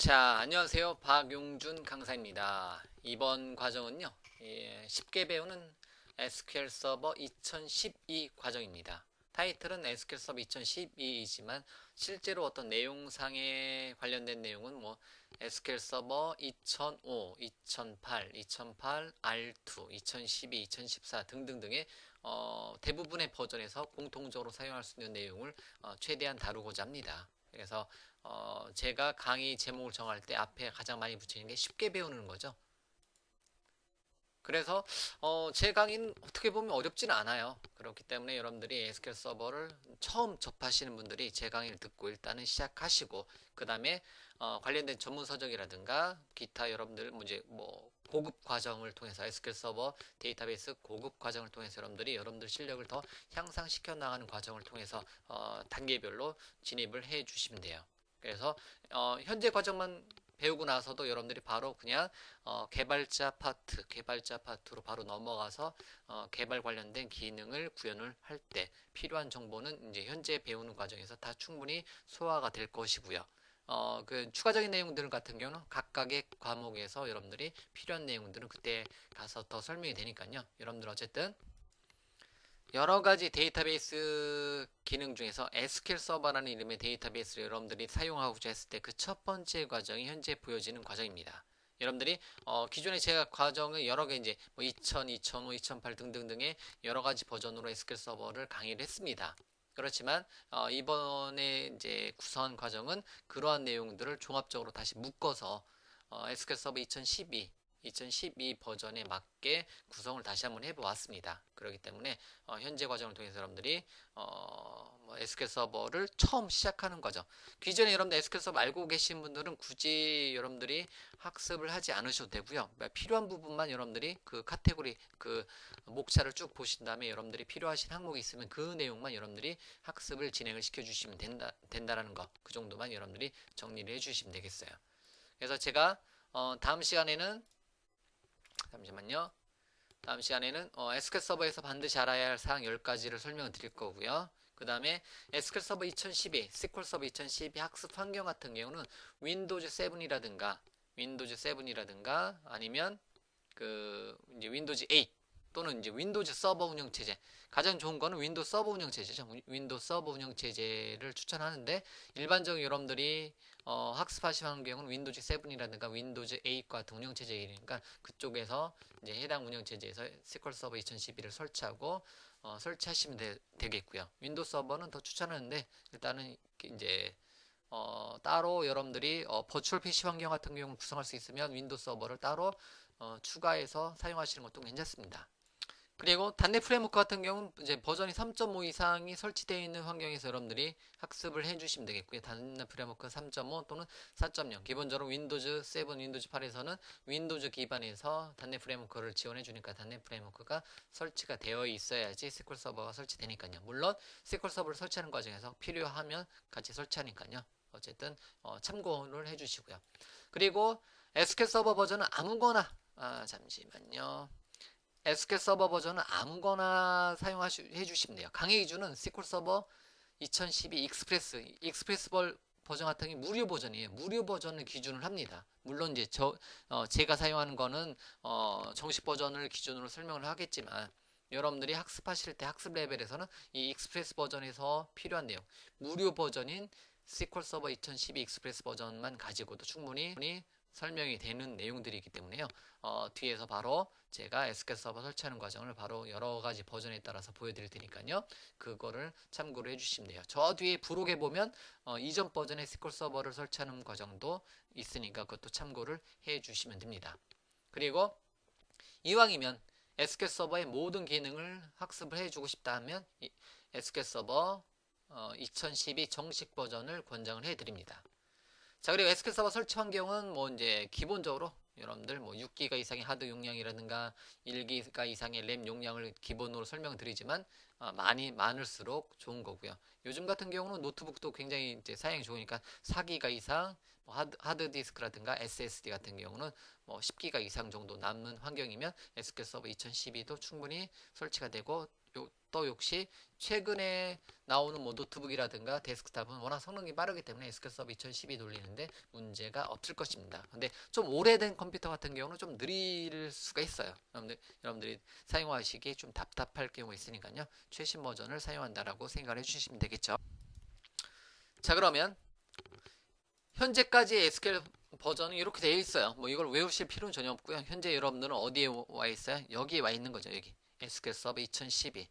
자, 안녕하세요. 박용준 강사입니다. 이번 과정은요, 쉽게 배우는 SQL 서버 2012 과정입니다. 타이틀은 SQL 서버 2012이지만 실제로 어떤 내용상에 관련된 내용은 뭐 SQL 서버 2005, 2008, 2008, R2, 2012, 2014 등등등의 대부분의 버전에서 공통적으로 사용할 수 있는 내용을 최대한 다루고자 합니다. 그래서 제가 강의 제목을 정할 때 앞에 가장 많이 붙이는 게 쉽게 배우는 거죠. 그래서 제 강의는 어떻게 보면 어렵지는 않아요. 그렇기 때문에 여러분들이 SQL 서버를 처음 접하시는 분들이 제 강의를 듣고 일단은 시작하시고 그 다음에 관련된 전문 서적이라든가 기타 여러분들 이제 뭐 고급 과정을 통해서 SQL 서버 데이터베이스 고급 과정을 통해서 여러분들 실력을 더 향상시켜 나가는 과정을 통해서 단계별로 진입을 해 주시면 돼요. 그래서 현재 과정만 배우고 나서도 여러분들이 바로 그냥 개발자 파트로 바로 넘어가서 개발 관련된 기능을 구현을 할 때 필요한 정보는 이제 현재 배우는 과정에서 다 충분히 소화가 될 것이고요. 그 추가적인 내용들 같은 경우는 각각의 과목에서 여러분들이 필요한 내용들은 그때 가서 더 설명이 되니까요. 여러분들 어쨌든 여러 가지 데이터베이스 기능 중에서 SQL 서버라는 이름의 데이터베이스를 여러분들이 사용하고자 했을 때 그 첫 번째 과정이 현재 보여지는 과정입니다. 여러분들이 기존에 제가 과정을 여러 개 이제 뭐 2000, 2005, 2008 등등등의 여러 가지 버전으로 SQL 서버를 강의를 했습니다. 그렇지만 이번에 이제 구성한 과정은 그러한 내용들을 종합적으로 다시 묶어서 SQL 서버 2012 버전에 맞게 구성을 다시 한번 해보았습니다. 그렇기 때문에 현재 과정을 통해서 여러분들이 뭐 SQL 서버를 처음 시작하는 과정. 기존에 여러분들 SQL 서버 알고 계신 분들은 굳이 여러분들이 학습을 하지 않으셔도 되고요. 필요한 부분만 여러분들이 그 카테고리 그 목차를 쭉 보신 다음에 여러분들이 필요하신 항목이 있으면 그 내용만 여러분들이 학습을 진행을 시켜주시면 된다라는 거. 그 정도만 여러분들이 정리를 해주시면 되겠어요. 그래서 제가 다음 시간에는 잠시만요. 다음 시간에는 SQL 서버에서 반드시 알아야 할 사항 10가지를 설명을 드릴 거고요. 그 다음에 SQL 서버 2012, SQL 서버 2012 학습 환경 같은 경우는 윈도우즈 7이라든가 아니면 그 이제 윈도우즈 8 또는 이제 윈도우즈 서버 운영 체제. 가장 좋은 거는 윈도우 서버 운영 체제죠. 윈도우 서버 운영 체제를 추천하는데 일반적으로 여러분들이 학습하시는 환경은 윈도우즈 7이라든가 윈도우즈 8과 같은 운영 체제이니까 그쪽에서 이제 해당 운영 체제에서 SQL 서버 2012를 설치하고 설치하시면 되겠고요. 윈도우 서버는 더 추천하는데 일단은 이제 따로 여러분들이 버추얼 PC 환경 같은 경우 구성할 수 있으면 윈도우 서버를 따로 추가해서 사용하시는 것도 괜찮습니다. 그리고 단넷 프레임워크 같은 경우는 이제 버전이 3.5 이상이 설치되어 있는 환경에서 여러분들이 학습을 해주시면 되겠고요. 단넷 프레임워크 3.5 또는 4.0 기본적으로 윈도우즈 7, 윈도우즈 8에서는 윈도우즈 기반에서 단넷 프레임워크를 지원해 주니까 단넷 프레임워크가 설치가 되어 있어야지 SQL 서버가 설치되니까요. 물론 SQL 서버를 설치하는 과정에서 필요하면 같이 설치하니까요. 어쨌든 참고를 해주시고요. 그리고 SQL 서버 버전은 아무거나 잠시만요. SQL 서버 버전은 아무거나 사용해 주시면 돼요. 강의 기준은 SQL 서버 2012 익스프레스 버전 같은 게 무료 버전이에요. 무료 버전을 기준을 합니다. 물론 이제 제가 사용하는 거는 정식 버전을 기준으로 설명을 하겠지만 여러분들이 학습하실 때 학습 레벨에서는 이 익스프레스 버전에서 필요한 내용 무료 버전인 SQL 서버 2012 익스프레스 버전만 가지고도 충분히 설명이 되는 내용들이기 때문에요. 뒤에서 바로 제가 SQL 서버 설치하는 과정을 바로 여러 가지 버전에 따라서 보여드릴 테니까요. 그거를 참고를 해주시면 돼요. 저 뒤에 부록에 보면 이전 버전의 SQL 서버를 설치하는 과정도 있으니까 그것도 참고를 해주시면 됩니다. 그리고 이왕이면 SQL 서버의 모든 기능을 학습을 해주고 싶다 하면 SQL 서버 2012 정식 버전을 권장을 해드립니다. 자, 그리고 SQL 서버 설치 환경은 뭐 이제 기본적으로 여러분들 뭐 6기가 이상의 하드 용량이라든가 1기가 이상의 램 용량을 기본으로 설명드리지만 많을수록 좋은 거고요. 요즘 같은 경우는 노트북도 굉장히 이제 사양이 좋으니까 4기가 이상 뭐 하드 디스크라든가 SSD 같은 경우는 뭐 10기가 이상 정도 남는 환경이면 SQL 서버 2012도 충분히 설치가 되고 또 역시 최근에 나오는 뭐 노트북이라든가 데스크탑은 워낙 성능이 빠르기 때문에 SQL 서버 2012 돌리는데 문제가 없을 것입니다. 근데 좀 오래된 컴퓨터 같은 경우는 좀 느릴 수가 있어요. 여러분들이 사용하시기에 좀 답답할 경우가 있으니까요. 최신 버전을 사용한다라고 생각을 해주시면 되겠죠. 자, 그러면 현재까지 SQL 버전은 이렇게 되어 있어요. 뭐 이걸 외우실 필요는 전혀 없고요. 현재 여러분들은 어디에 와 있어요? 여기에 와 있는 거죠. 여기 SQL 서버 2012.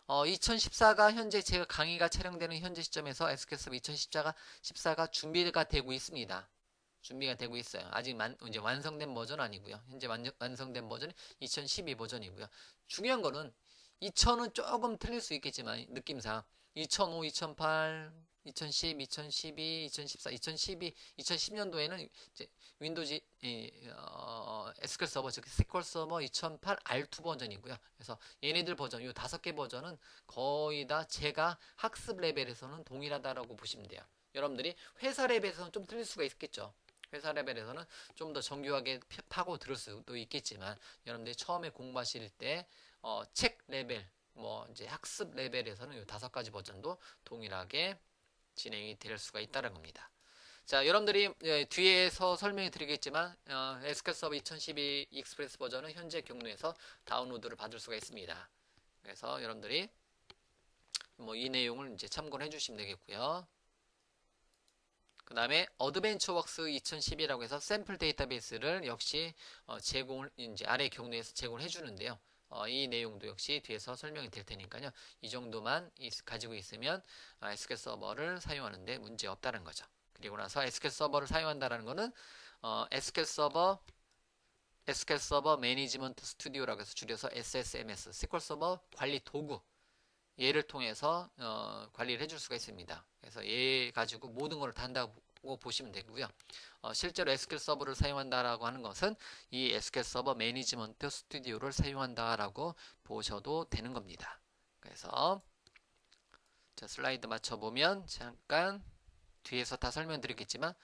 2014가 현재 제가 강의가 촬영되는 현재 시점에서 SQL 서버 2014가 준비가 되고 있습니다. 준비가 되고 있어요. 아직 이제 완성된 버전 아니고요. 현재 완성된 버전은 2012 버전이고요. 중요한 거는 2000은 조금 틀릴 수 있겠지만 느낌상 2005, 2008, 2010, 2012, 2014, 2012, 2010년도에는 이제 윈도우즈 SQL 서버 즉 SQL 서버 2008 R2 버전이고요. 그래서 얘네들 버전, 이 5개 버전은 거의 다 제가 학습 레벨에서는 동일하다라고 보시면 돼요. 여러분들이 회사 레벨에서는 좀 틀릴 수가 있겠죠. 회사 레벨에서는 좀 더 정교하게 파고 들을 수도 있겠지만 여러분들이 처음에 공부하실 때 책 레벨, 뭐 이제 학습 레벨에서는 이 5가지 버전도 동일하게 진행이 될 수가 있다는 겁니다. 자, 여러분들이 뒤에서 설명해 드리겠지만 SQL 서버 2012 익스프레스 버전은 현재 경로에서 다운로드를 받을 수가 있습니다. 그래서 여러분들이 뭐 이 내용을 이제 참고를 해주시면 되겠고요. 그 다음에 어드벤처웍스 2010이라고 해서 샘플 데이터베이스를 역시 제공을 이제 아래 경로에서 제공을 해주는데요. 이 내용도 역시 뒤에서 설명이 될 테니까요. 이 정도만 가지고 있으면 SQL 서버를 사용하는데 문제 없다는 거죠. 그리고 나서 SQL 서버를 사용한다는 거는 SQL 서버 매니지먼트 스튜디오라고 해서 줄여서 SSMS, SQL 서버 관리 도구 얘를 통해서 관리를 해줄 수가 있습니다. 그래서 얘 가지고 모든 걸 다 한다고 보시면 되고요. 실제로 SQL 서버를 사용한다라고 하는 것은 이 SQL 서버 매니지먼트 스튜디오를 사용한다라고 보셔도 되는 겁니다. 그래서 자, 슬라이드 맞춰보면 잠깐 뒤에서 다 설명드리겠지만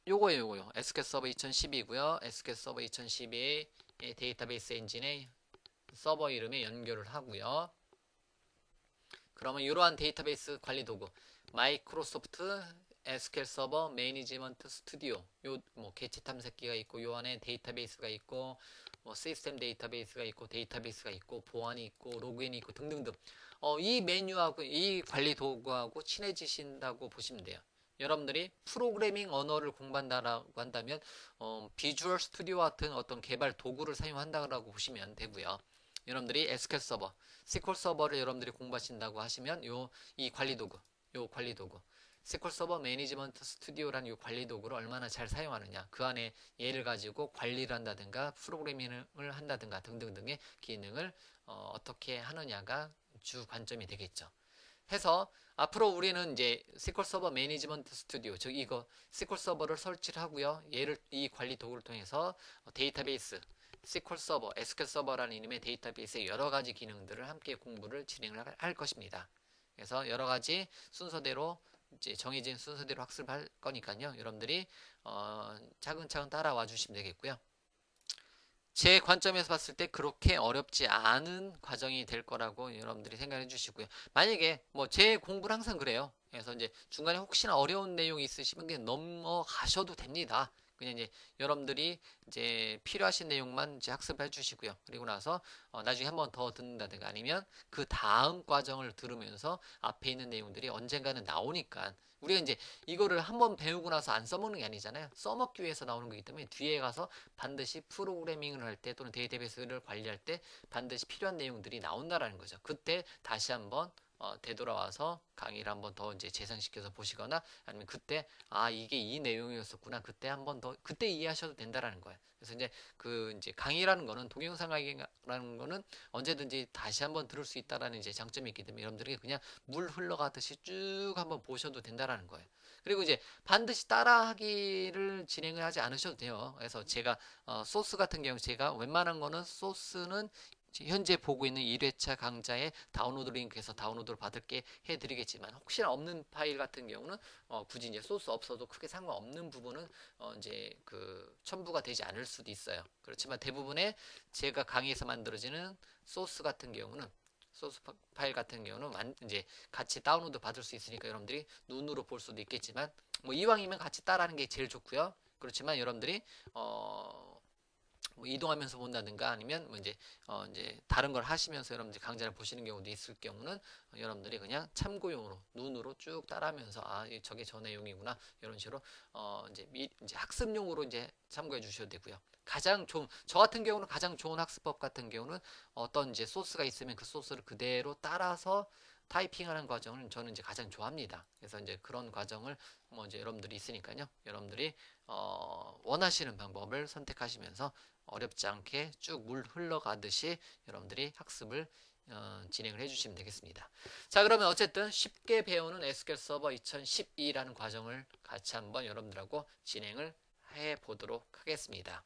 요거요. SQL 서버 2010이고요. SQL 서버 2012의 데이터베이스 엔진의 서버 이름에 연결을 하고요. 그러면 이러한 데이터베이스 관리 도구 마이크로소프트 SQL 서버 매니지먼트 스튜디오 요 뭐 개체 탐색기가 있고 요 안에 데이터베이스가 있고 뭐 시스템 데이터베이스가 있고 데이터베이스가 있고 보안이 있고 로그인이 있고 등등등 이 메뉴하고 이 관리 도구하고 친해지신다고 보시면 돼요. 여러분들이 프로그래밍 언어를 공부한다라고 한다면 비주얼 스튜디오 같은 어떤 개발 도구를 사용한다고 보시면 되고요. 여러분들이 SQL 서버, SQL 서버를 여러분들이 공부하신다고 하시면 이 관리 도구, SQL 서버 매니지먼트 스튜디오라는 이 관리 도구를 얼마나 잘 사용하느냐, 그 안에 얘를 가지고 관리를 한다든가 프로그래밍을 한다든가 등등등의 기능을 어떻게 하느냐가 주 관점이 되겠죠. 해서 앞으로 우리는 이제 SQL 서버 매니지먼트 스튜디오, 즉 이거 SQL 서버를 설치를 하고요. 이 관리 도구를 통해서 데이터베이스 SQL 서버, SQL 서버라는 이름의 데이터베이스의 여러 가지 기능들을 함께 공부를 진행을 할 것입니다. 그래서 여러 가지 순서대로 이제 정해진 순서대로 학습할 거니까요. 여러분들이 차근차근 따라와 주시면 되겠고요. 제 관점에서 봤을 때 그렇게 어렵지 않은 과정이 될 거라고 여러분들이 생각해 주시고요. 만약에 뭐 제 공부는 항상 그래요. 그래서 이제 중간에 혹시나 어려운 내용이 있으시면 그냥 넘어가셔도 됩니다. 그냥 이제 여러분들이 이제 필요하신 내용만 이제 학습해 주시고요. 그리고 나서 나중에 한 번 더 듣는다든가 아니면 그 다음 과정을 들으면서 앞에 있는 내용들이 언젠가는 나오니까 우리가 이제 이거를 한번 배우고 나서 안 써먹는 게 아니잖아요. 써먹기 위해서 나오는 거기 때문에 뒤에 가서 반드시 프로그래밍을 할 때 또는 데이터베이스를 관리할 때 반드시 필요한 내용들이 나온다라는 거죠. 그때 다시 한번 되돌아와서 강의를 한번 더 이제 재생시켜서 보시거나 아니면 그때 이게 이 내용이었었구나 그때 한번 더 그때 이해하셔도 된다라는 거예요. 그래서 이제 강의라는 거는 동영상 강의라는 거는 언제든지 다시 한번 들을 수 있다라는 이제 장점이 있기 때문에 여러분들이 그냥 물 흘러가듯이 쭉 한번 보셔도 된다라는 거예요. 그리고 이제 반드시 따라하기를 진행을 하지 않으셔도 돼요. 그래서 제가 소스 같은 경우 제가 웬만한 거는 소스는 현재 보고 있는 1회차 강좌의 다운로드 링크에서 다운로드를 받을게 해드리겠지만 혹시나 없는 파일 같은 경우는 굳이 이제 소스 없어도 크게 상관없는 부분은 이제 그 첨부가 되지 않을 수도 있어요. 그렇지만 대부분의 제가 강의에서 만들어지는 소스 같은 경우는 소스 파일 같은 경우는 이제 같이 다운로드 받을 수 있으니까 여러분들이 눈으로 볼 수도 있겠지만 뭐 이왕이면 같이 따라하는 게 제일 좋고요. 그렇지만 여러분들이 뭐 이동하면서 본다든가 아니면 뭐 이제 다른 걸 하시면서 여러분들이 강좌를 보시는 경우도 있을 경우는 여러분들이 그냥 참고용으로 눈으로 쭉 따라하면서 저게 저 내용이구나 이런 식으로 이제 학습용으로 이제 참고해 주셔도 되고요. 가장 좋은 저 같은 경우는 가장 좋은 학습법 같은 경우는 어떤 이제 소스가 있으면 그 소스를 그대로 따라서 타이핑하는 과정을 저는 이제 가장 좋아합니다. 그래서 이제 그런 과정을 뭐 이제 여러분들이 있으니까요. 여러분들이 원하시는 방법을 선택하시면서 어렵지 않게 쭉 물 흘러가듯이 여러분들이 학습을 진행을 해주시면 되겠습니다. 자, 그러면 어쨌든 쉽게 배우는 SQL 서버 2012라는 과정을 같이 한번 여러분들하고 진행을 해 보도록 하겠습니다.